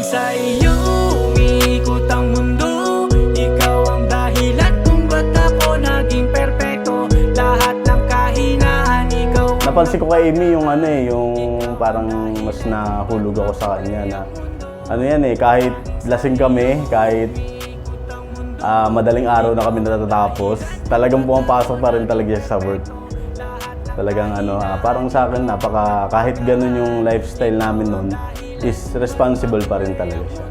sa iyo umiikot ang mundo. Ikaw ang dahilan kung ba't ako naging perpekto. Lahat ng kahinaan, ikaw ang... Napansin ko kay Amy yung yung parang mas nahulog ako sa kanya na yan kahit lasing kami, kahit madaling araw na kami natatapos, talagang pumapasok pa rin talaga siya sa work. Talagang parang sa akin kahit ganun yung lifestyle namin noon, is responsible pa rin talaga siya.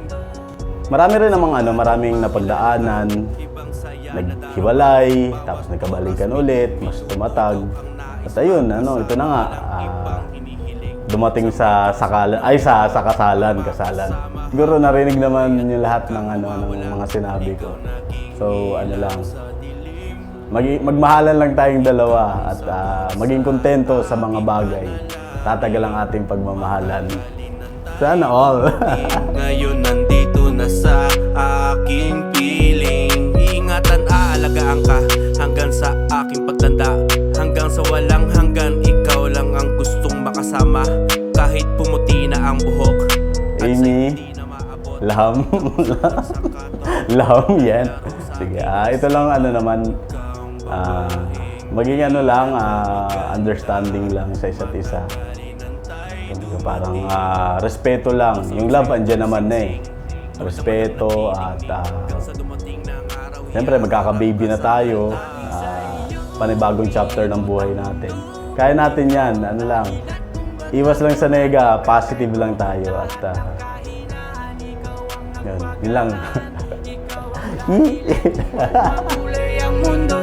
Marami rin namang maraming napagdaanan, naghiwalay, tapos nagkabalikan ulit, mas tumatag. At ayun, ito na nga, dumating sa kasalan. Siguro narinig naman yung lahat ng mga sinabi ko. So magmahalan lang tayong dalawa at maging kontento sa mga bagay. Tatagal ang ating pagmamahalan. Sana all. Ngayon nandito na sa aking piling. Ingatan, aalagaan ka hanggang sa aking pagtanda. Hanggang sa walang hanggan, ikaw lang ang gustong makasama. Kahit pumuti na ang buhok. Amy, laham. Laham yan. Sige, ito lang maging understanding lang sa isa't isa. Parang respeto lang. Yung love andyan naman respeto at siyempre magkaka-baby na tayo. Panibagong chapter ng buhay natin. Kaya natin yan, iwas lang sa nega, positive lang tayo at yun lang. Kulay ang mundo,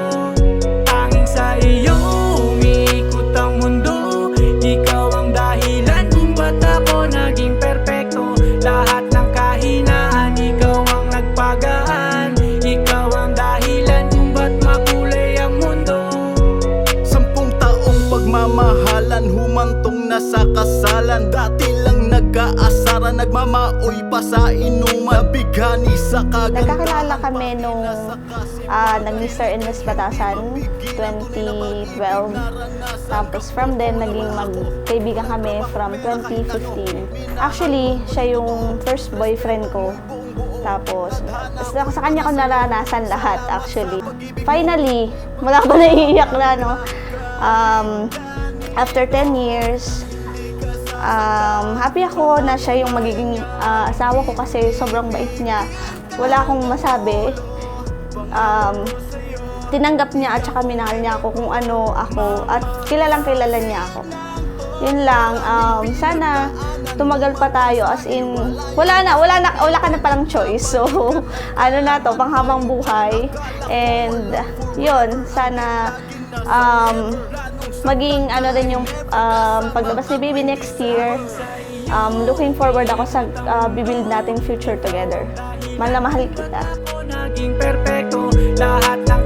tanging sa iyo umiikot ang mundo. Ikaw ang dahilan kung ba't ako naging perpekto. Lahat ng kahinaan, ikaw ang nagpagaan. Ikaw ang dahilan kung ba't makulay ang mundo. 10 taong pagmamahalan, humantong na sa kasalan. Dati lang nag-aasara, nagmamaoy pa sa inuman. Nabighani sa kagandahan. Nagkakilala kami nung nag-Mr. and Miss Batasan 2012. Tapos from then, naging magkaibigan kami from 2015. Actually, siya yung first boyfriend ko. Tapos, sa kanya ko naranasan lahat actually. Finally, wala ko naiiyak na, after 10 years, happy ako na siya yung magiging asawa ko kasi sobrang bait niya. Wala akong masabi. Tinanggap niya at saka minahal niya ako kung ano ako at kilalang kilala niya ako. Yun lang, sana tumagal pa tayo as in wala ka na palang choice. So, panghabang buhay. And yun, sana maging rin yung paglabas ni baby next year. Looking forward ako sa bibuild nating future together. Mahal na mahal kita. Naging perpekto, lahat ng